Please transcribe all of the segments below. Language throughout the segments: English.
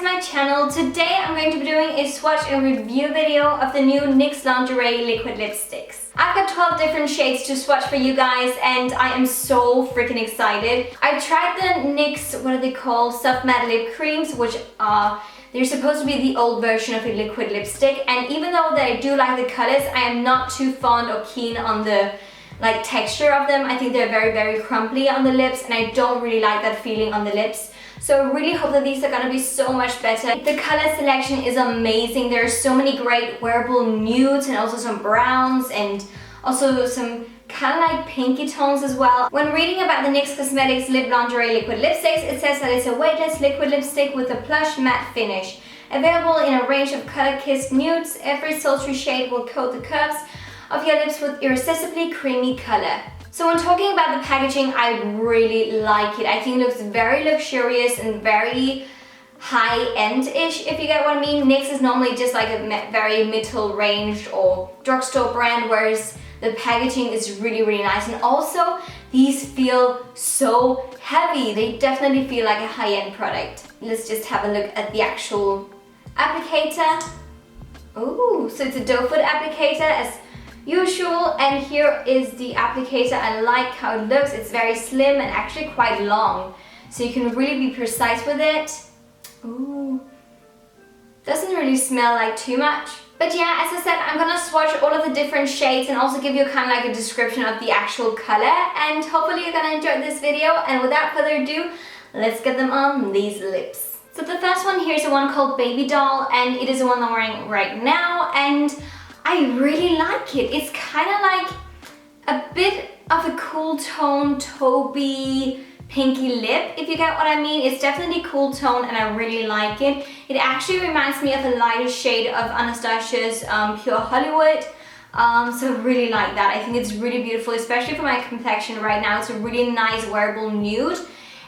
to my channel. Today I'm going to be doing a swatch and review video of the new NYX Lingerie Liquid Lipsticks. I've got 12 different shades to swatch for you guys and I am so freaking excited. I tried the NYX, what are they called, soft matte lip creams, which are, they're supposed to be the old version of a liquid lipstick, and even though I do like the colors, I am not too fond or keen on the texture of them. I think they're very crumbly on the lips and I don't really like that feeling on the lips. So I really hope that these are gonna be so much better. The color selection is amazing. There are so many great wearable nudes and also some browns and also some kind of like pinky tones as well. When reading about the NYX Cosmetics Lip Lingerie Liquid Lipsticks, it says that it's a weightless liquid lipstick with a plush matte finish. Available in a range of color-kissed nudes, every sultry shade will coat the curves of your lips with irresistibly creamy color. So when talking about the packaging, I really like it. I think it looks very luxurious and very high-end-ish, if you get what I mean. NYX is normally just like a very middle-range or drugstore brand, whereas the packaging is really nice. And also, these feel so heavy. They definitely feel like a high-end product. Let's just have a look at the actual applicator. Ooh, so it's a doe foot applicator as usual, and here is the applicator. I like how it looks. It's very slim and actually quite long, so you can really be precise with it. Ooh, doesn't really smell like too much. But yeah, as I said, I'm gonna swatch all of the different shades and also give you kind of like a description of the actual color, and hopefully you're gonna enjoy this video. And without further ado, let's get them on these lips. So the first one here is the one called Baby Doll, and it is the one I'm wearing right now, and I really like it. It's kind of like a bit of a cool tone, taupey, pinky lip, if you get what I mean. It's definitely cool tone and I really like it. It actually reminds me of a lighter shade of Anastasia's Pure Hollywood. So I really like that. I think it's really beautiful, especially for my complexion right now. It's a really nice wearable nude.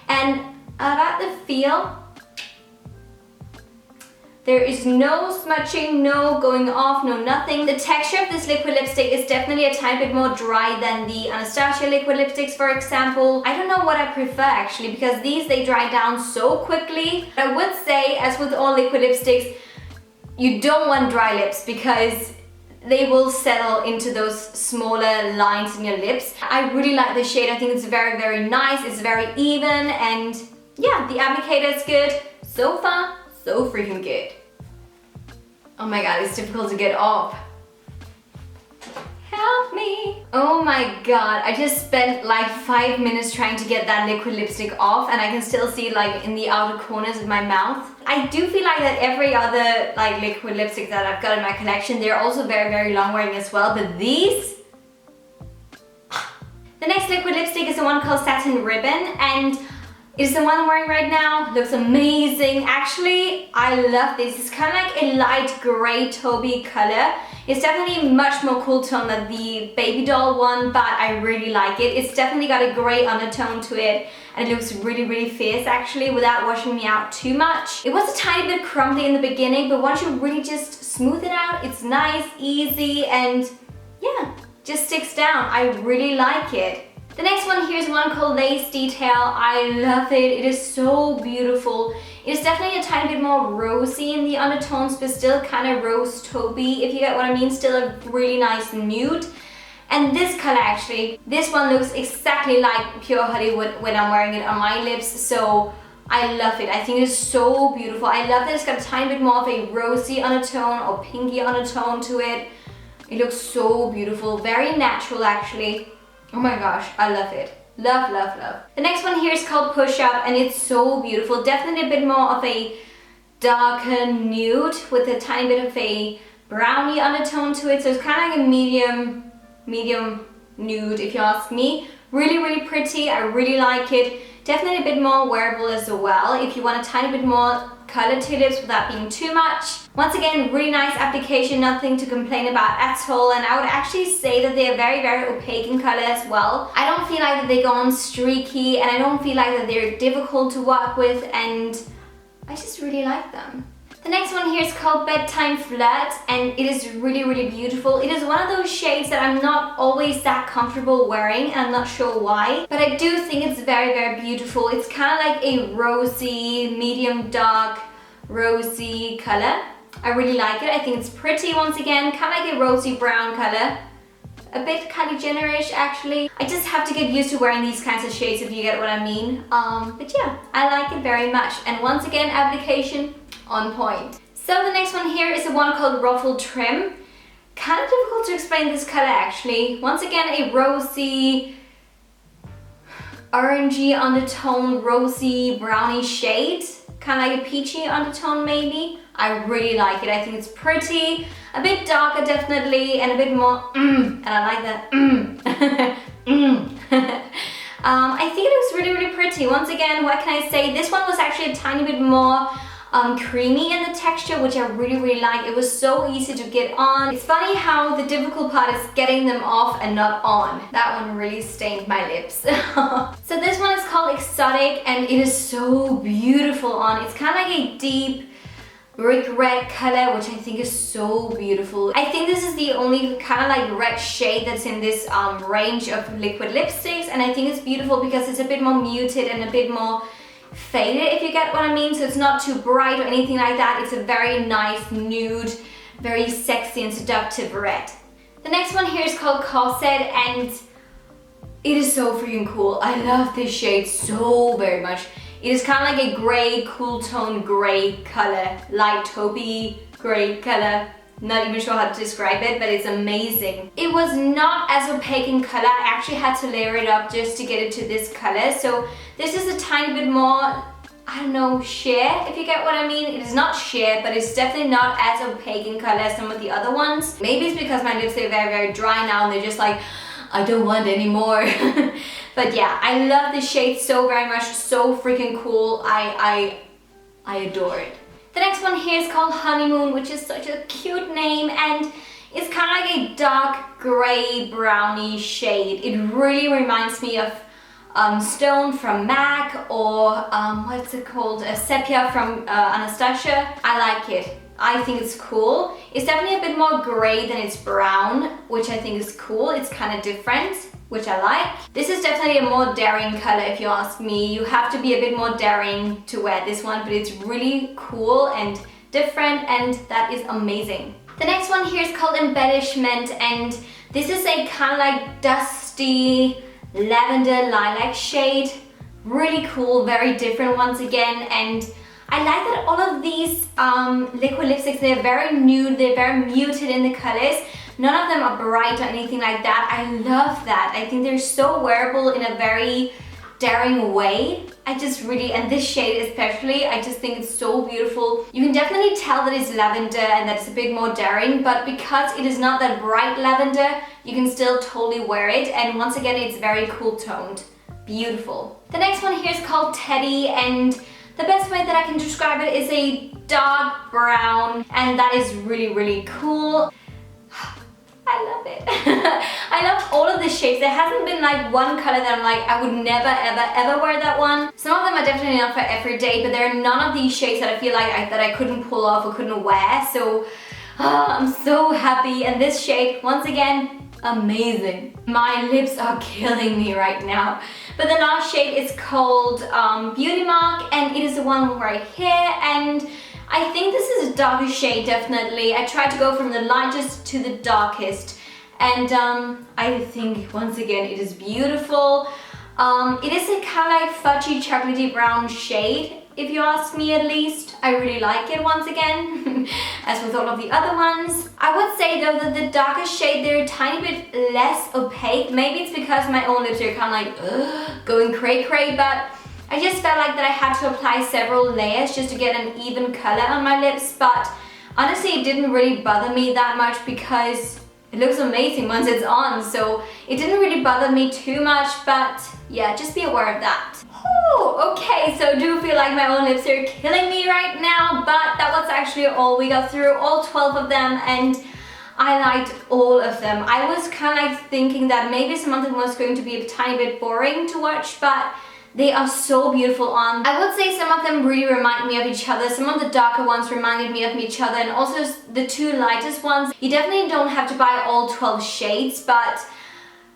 And about the feel, there is no smudging, no going off, no nothing. The texture of this liquid lipstick is definitely a tiny bit more dry than the Anastasia liquid lipsticks, for example. I don't know what I prefer actually, because these, they dry down so quickly. I would say, as with all liquid lipsticks, you don't want dry lips because they will settle into those smaller lines in your lips. I really like the shade. I think it's very nice. It's very even, and yeah, the applicator is good. So far, so freaking good. Oh my god, it's difficult to get off. Help me. Oh my god, I just spent like 5 minutes trying to get that liquid lipstick off, and I can still see it like in the outer corners of my mouth. I do feel like that every other like liquid lipstick that I've got in my collection, they're also very long wearing as well, but these... The next liquid lipstick is the one called Satin Ribbon, and it's the one I'm wearing right now. Looks amazing. Actually, I love this. It's kind of like a light gray taupey color. It's definitely much more cool tone than the Baby Doll one, but I really like it. It's definitely got a gray undertone to it, and it looks really fierce actually, without washing me out too much. It was a tiny bit crumbly in the beginning, but once you really just smooth it out, it's nice, easy, and yeah, just sticks down. I really like it. The next one here is one called Lace Detail. I love it. It is so beautiful. It is definitely a tiny bit more rosy in the undertones, but still kind of rose taupey, if you get what I mean. Still a really nice nude. And this color actually, this one looks exactly like Pure Hollywood when I'm wearing it on my lips. So I love it. I think it's so beautiful. I love that it's got a tiny bit more of a rosy undertone or pinky undertone to it. It looks so beautiful. Very natural actually. Oh my gosh, I love it. Love. The next one here is called Push Up, and it's so beautiful. Definitely a bit more of a darker nude with a tiny bit of a brownie undertone to it. So it's kind of like a medium nude, if you ask me. Really pretty. I really like it. Definitely a bit more wearable as well, if you want a tiny bit more color to lips without being too much. Once again, really nice application, nothing to complain about at all, and I would actually say that they are very opaque in color as well. I don't feel like that they go on streaky, and I don't feel like that they're difficult to work with, and I just really like them. The next one here is called Bedtime Flirt, and it is really beautiful. It is one of those shades that I'm not always that comfortable wearing, and I'm not sure why, but I do think it's very beautiful. It's kind of like a rosy, medium dark rosy color. I really like it. I think it's pretty once again, kind of like a rosy brown color. A bit Kylie Jenner-ish actually. I just have to get used to wearing these kinds of shades if you get what I mean. But yeah, I like it very much. And once again, application on point. So the next one here is the one called Ruffle Trim. Kind of difficult to explain this color actually. Once again, a rosy, orangey undertone, rosy brownie shade. Kind of like a peachy undertone maybe. I really like it. I think it's pretty, a bit darker definitely, and a bit more and I like that I think it looks really, really pretty. Once again, what can I say? This one was actually a tiny bit more creamy in the texture, which I really, really like. It was so easy to get on. It's funny how the difficult part is getting them off and not on. That one really stained my lips. So this one is called Exotic, and it is so beautiful on. It's kind of like a deep brick red color, which I think is so beautiful. I think this is the only kind of like red shade that's in this range of liquid lipsticks, and I think it's beautiful because it's a bit more muted and a bit more faded, if you get what I mean. So it's not too bright or anything like that. It's a very nice nude, very sexy and seductive red. The next one here is called Corset, and it is so freaking cool. I love this shade so very much. It is kind of like a gray, cool tone gray color, light taupey gray color. Not even sure how to describe it, but it's amazing. It was not as opaque in color. I actually had to layer it up just to get it to this color. So this is a tiny bit more, I don't know, sheer, if you get what I mean. It is not sheer, but it's definitely not as opaque in color as some of the other ones. Maybe it's because my lips are very, very dry now and they're just like, I don't want any more. But yeah, I love this shade so very much, so freaking cool. I adore it. The next one here is called Honeymoon, which is such a cute name, and it's kind of like a dark gray brownie shade. It really reminds me of Stone from MAC, or what's it called, Sepia from Anastasia. I like it. I think it's cool. It's definitely a bit more gray than it's brown, which I think is cool. It's kind of different, which I like. This is definitely a more daring color if you ask me. You have to be a bit more daring to wear this one, but it's really cool and different, and that is amazing. The next one here is called Embellishment, and this is a kind of like dusty lavender lilac shade. Really cool, very different once again, and I like that all of these liquid lipsticks, they're very nude, they're very muted in the colors. None of them are bright or anything like that. I love that. I think they're so wearable in a very daring way. I just really, and this shade especially, I just think it's so beautiful. You can definitely tell that it's lavender and that it's a bit more daring, but because it is not that bright lavender, you can still totally wear it. And once again, it's very cool toned. Beautiful. The next one here is called Teddy, and the best way that I can describe it is a dark brown, and that is really, really cool. I love it. I love all of the shades. There hasn't been like one color that I'm like, I would never, ever, ever wear that one. Some of them are definitely not for every day, but there are none of these shades that I feel like that I couldn't pull off or couldn't wear. So I'm so happy. And this shade, once again, amazing. My lips are killing me right now. But the last shade is called Beauty Mark, and it is the one right here, and I think this is a darker shade definitely. I tried to go from the lightest to the darkest, and I think once again it is beautiful. It is a kind of like fudgy chocolatey brown shade, if you ask me at least. I really like it once again, as with all of the other ones. I would say though that the darker shade, they're a tiny bit less opaque. Maybe it's because my own lips are kind of like going cray-cray, but I just felt like that I had to apply several layers just to get an even color on my lips. But honestly, it didn't really bother me that much because it looks amazing once it's on, so it didn't really bother me too much. But yeah, just be aware of that. Oh, okay, so I do feel like my own lips are killing me right now, but that was actually all. We got through all 12 of them, and I liked all of them. I was kind of like thinking that maybe some of them was going to be a tiny bit boring to watch, but they are so beautiful on. I would say some of them really remind me of each other. Some of the darker ones reminded me of each other, and also the two lightest ones. You definitely don't have to buy all 12 shades, but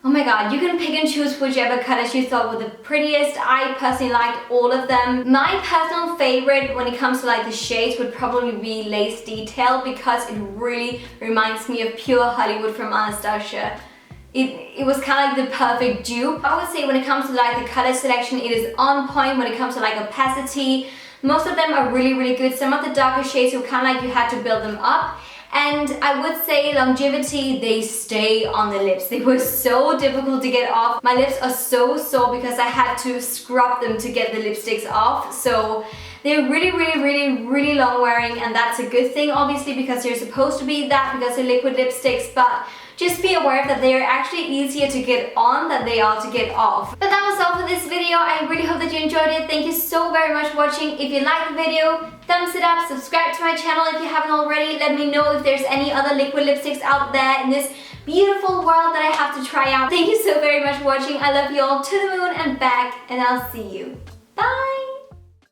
Oh my god, you can pick and choose whichever colors you thought were the prettiest. I personally liked all of them. My personal favorite when it comes to like the shades would probably be Lace Detail because it really reminds me of pure Hollywood from Anastasia. It was kind of like the perfect dupe. I would say when it comes to like the color selection, it is on point. When it comes to like opacity, most of them are really good. Some of the darker shades were kind of like you had to build them up. And I would say longevity, they stay on the lips. They were so difficult to get off. My lips are so sore because I had to scrub them to get the lipsticks off. So they're really long wearing, and that's a good thing obviously because they're supposed to be that because they're liquid lipsticks, but just be aware that they are actually easier to get on than they are to get off. But that was all for this video. I really hope that you enjoyed it. Thank you so very much for watching. If you liked the video, thumbs it up, subscribe to my channel if you haven't already. Let me know if there's any other liquid lipsticks out there in this beautiful world that I have to try out. Thank you so very much for watching. I love you all to the moon and back, and I'll see you. Bye!